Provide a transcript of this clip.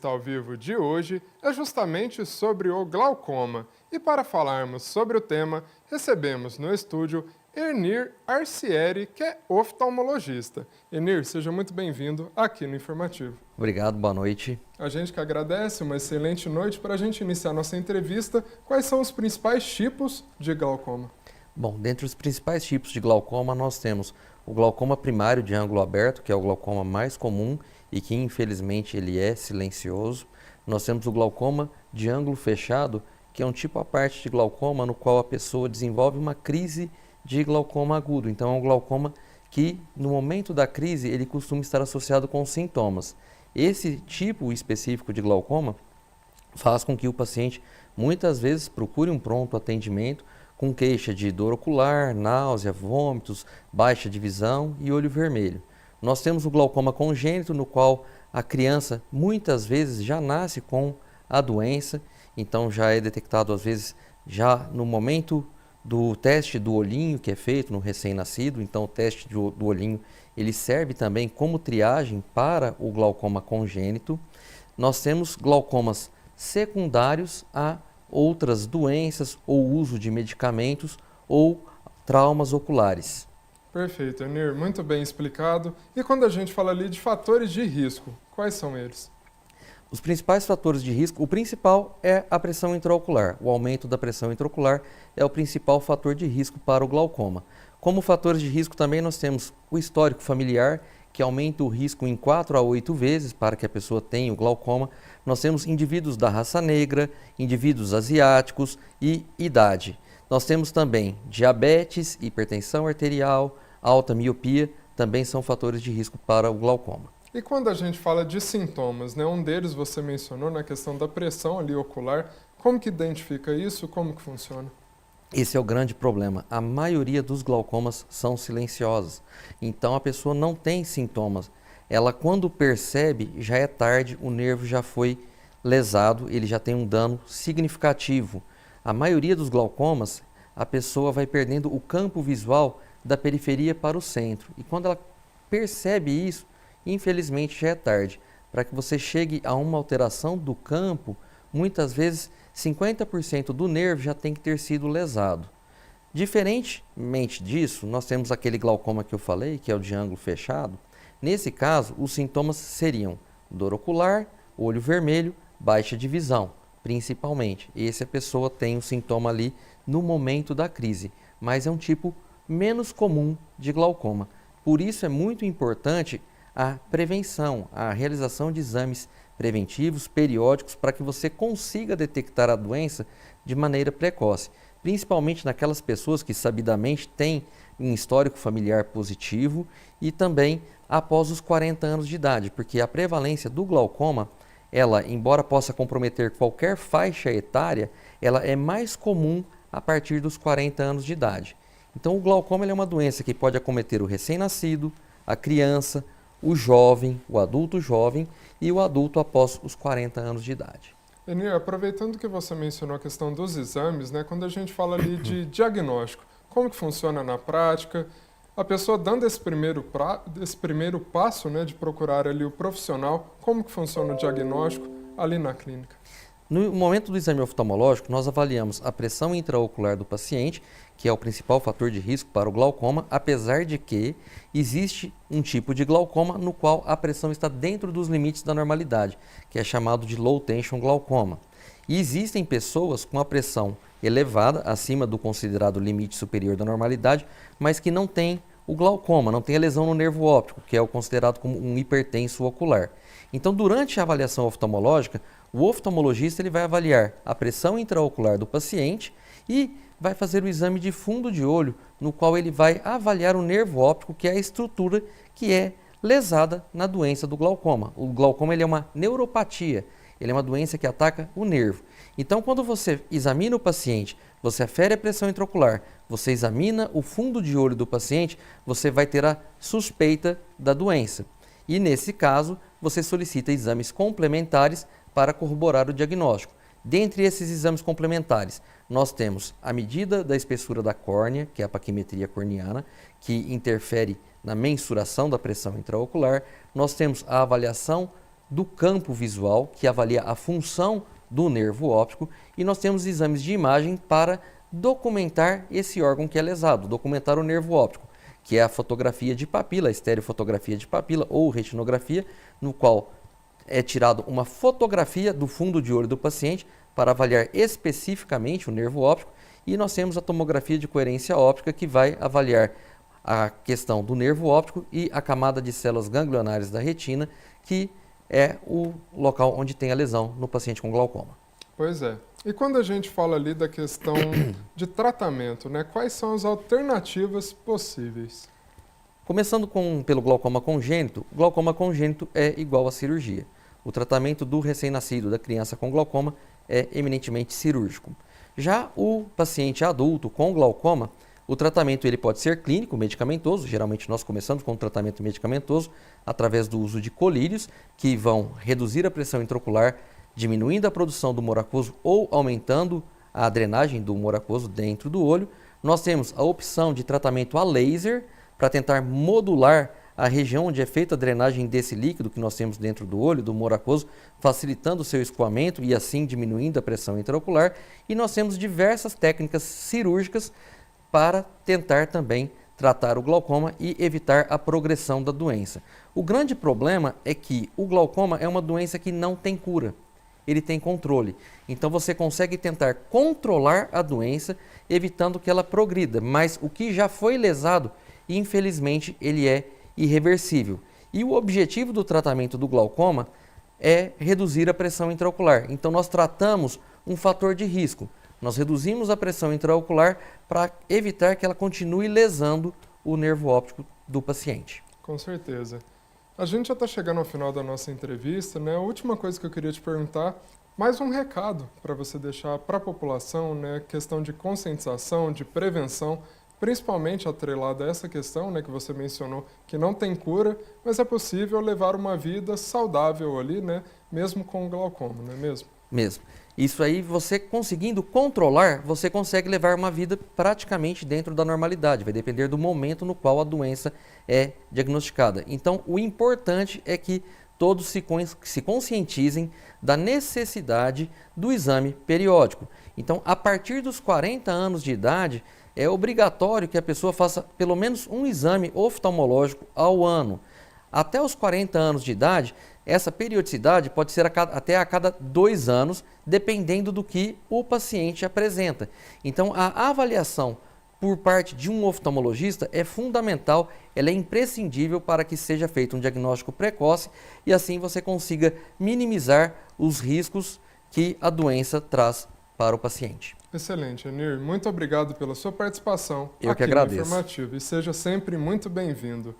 entrevista ao vivo de hoje é justamente sobre o glaucoma. E para falarmos sobre o tema, recebemos no estúdio Enir Arcieri, que é oftalmologista. Enir, seja muito bem-vindo aqui no Informativo. Obrigado, boa noite. A gente que agradece, uma excelente noite. Para a gente iniciar nossa entrevista, quais são os principais tipos de glaucoma? Bom, dentre os principais tipos de glaucoma, nós temos o glaucoma primário de ângulo aberto, que é o glaucoma mais comum e que infelizmente ele é silencioso. Nós temos o glaucoma de ângulo fechado, que é um tipo à parte de glaucoma no qual a pessoa desenvolve uma crise de glaucoma agudo. Então é um glaucoma que no momento da crise ele costuma estar associado com sintomas. Esse tipo específico de glaucoma faz com que o paciente muitas vezes procure um pronto atendimento com queixa de dor ocular, náusea, vômitos, baixa de visão e olho vermelho. Nós temos o glaucoma congênito, no qual a criança muitas vezes já nasce com a doença, então já é detectado às vezes já no momento do teste do olhinho que é feito no recém-nascido. Então o teste do olhinho ele serve também como triagem para o glaucoma congênito. Nós temos glaucomas secundários a outras doenças ou uso de medicamentos ou traumas oculares. Perfeito, Enir, muito bem explicado. E quando a gente fala ali de fatores de risco, quais são eles? Os principais fatores de risco, o principal é a pressão intraocular. O aumento da pressão intraocular é o principal fator de risco para o glaucoma. Como fatores de risco também nós temos o histórico familiar, que aumenta o risco em 4 a 8 vezes para que a pessoa tenha o glaucoma. Nós temos indivíduos da raça negra, indivíduos asiáticos e idade. Nós temos também diabetes, hipertensão arterial, alta miopia, também são fatores de risco para o glaucoma. E quando a gente fala de sintomas, né? Um deles você mencionou na questão da pressão ali ocular. Como que identifica isso? Como que funciona? Esse é o grande problema. A maioria dos glaucomas são silenciosos. Então a pessoa não tem sintomas. Ela quando percebe, já é tarde, o nervo já foi lesado, ele já tem um dano significativo. A maioria dos glaucomas, a pessoa vai perdendo o campo visual da periferia para o centro. E quando ela percebe isso, infelizmente já é tarde. Para que você chegue a uma alteração do campo, muitas vezes 50% do nervo já tem que ter sido lesado. Diferentemente disso, nós temos aquele glaucoma que eu falei, que é o de ângulo fechado. Nesse caso, os sintomas seriam dor ocular, olho vermelho, baixa de visão, principalmente. Esse a pessoa tem o sintoma ali no momento da crise, mas é um tipo menos comum de glaucoma. Por isso é muito importante a prevenção, a realização de exames preventivos, periódicos, para que você consiga detectar a doença de maneira precoce, principalmente naquelas pessoas que sabidamente têm um histórico familiar positivo e também após os 40 anos de idade, porque a prevalência do glaucoma, ela, embora possa comprometer qualquer faixa etária, ela é mais comum a partir dos 40 anos de idade. Então o glaucoma é uma doença que pode acometer o recém-nascido, a criança, o jovem, o adulto jovem e o adulto após os 40 anos de idade. Enir, aproveitando que você mencionou a questão dos exames, né? Quando a gente fala ali de diagnóstico, como que funciona na prática? A pessoa dando esse primeiro passo, né, de procurar ali o profissional, como que funciona o diagnóstico ali na clínica? No momento do exame oftalmológico, nós avaliamos a pressão intraocular do paciente, que é o principal fator de risco para o glaucoma, apesar de que existe um tipo de glaucoma no qual a pressão está dentro dos limites da normalidade, que é chamado de low tension glaucoma. E existem pessoas com a pressão elevada, acima do considerado limite superior da normalidade, mas que não têm o glaucoma, não tem a lesão no nervo óptico, que é o considerado como um hipertenso ocular. Então, durante a avaliação oftalmológica, o oftalmologista ele vai avaliar a pressão intraocular do paciente e vai fazer o exame de fundo de olho, no qual ele vai avaliar o nervo óptico, que é a estrutura que é lesada na doença do glaucoma. O glaucoma ele é uma neuropatia, ele é uma doença que ataca o nervo. Então, quando você examina o paciente, você afere a pressão intraocular, você examina o fundo de olho do paciente, você vai ter a suspeita da doença. E nesse caso, você solicita exames complementares para corroborar o diagnóstico. Dentre esses exames complementares, nós temos a medida da espessura da córnea, que é a paquimetria corneana, que interfere na mensuração da pressão intraocular. Nós temos a avaliação do campo visual, que avalia a função do nervo óptico, e nós temos exames de imagem para documentar esse órgão que é lesado, documentar o nervo óptico, que é a fotografia de papila, a estereofotografia de papila ou retinografia, no qual é tirado uma fotografia do fundo de olho do paciente para avaliar especificamente o nervo óptico, e nós temos a tomografia de coerência óptica, que vai avaliar a questão do nervo óptico e a camada de células ganglionares da retina, que é o local onde tem a lesão no paciente com glaucoma. Pois é. E quando a gente fala ali da questão de tratamento, né, quais são as alternativas possíveis? Começando pelo glaucoma congênito, o glaucoma congênito é igual à cirurgia. O tratamento do recém-nascido, da criança com glaucoma, é eminentemente cirúrgico. Já o paciente adulto com glaucoma, o tratamento ele pode ser clínico, medicamentoso. Geralmente nós começamos com o tratamento medicamentoso através do uso de colírios, que vão reduzir a pressão intraocular, diminuindo a produção do humor aquoso ou aumentando a drenagem do humor aquoso dentro do olho. Nós temos a opção de tratamento a laser para tentar modular a região onde é feita a drenagem desse líquido que nós temos dentro do olho, do humor aquoso, facilitando o seu escoamento e assim diminuindo a pressão intraocular. E nós temos diversas técnicas cirúrgicas para tentar também tratar o glaucoma e evitar a progressão da doença. O grande problema é que o glaucoma é uma doença que não tem cura, ele tem controle. Então você consegue tentar controlar a doença, evitando que ela progrida, mas o que já foi lesado, infelizmente, ele é irreversível. E o objetivo do tratamento do glaucoma é reduzir a pressão intraocular. Então nós tratamos um fator de risco. Nós reduzimos a pressão intraocular para evitar que ela continue lesando o nervo óptico do paciente. Com certeza. A gente já está chegando ao final da nossa entrevista, né? A última coisa que eu queria te perguntar, mais um recado para você deixar para a população, né? Questão de conscientização, de prevenção, principalmente atrelada a essa questão, né, que você mencionou, que não tem cura, mas é possível levar uma vida saudável ali, né, mesmo com o glaucoma, não é mesmo? Mesmo. Isso aí, você conseguindo controlar, você consegue levar uma vida praticamente dentro da normalidade. Vai depender do momento no qual a doença é diagnosticada. Então, o importante é que todos se conscientizem da necessidade do exame periódico. Então, a partir dos 40 anos de idade, é obrigatório que a pessoa faça pelo menos um exame oftalmológico ao ano. Até os 40 anos de idade, essa periodicidade pode ser até a cada 2 anos, dependendo do que o paciente apresenta. Então, a avaliação por parte de um oftalmologista é fundamental, ela é imprescindível para que seja feito um diagnóstico precoce e assim você consiga minimizar os riscos que a doença traz para o paciente. Excelente, Enir. Muito obrigado pela sua participação Eu aqui que agradeço. no Informativo e seja sempre muito bem-vindo.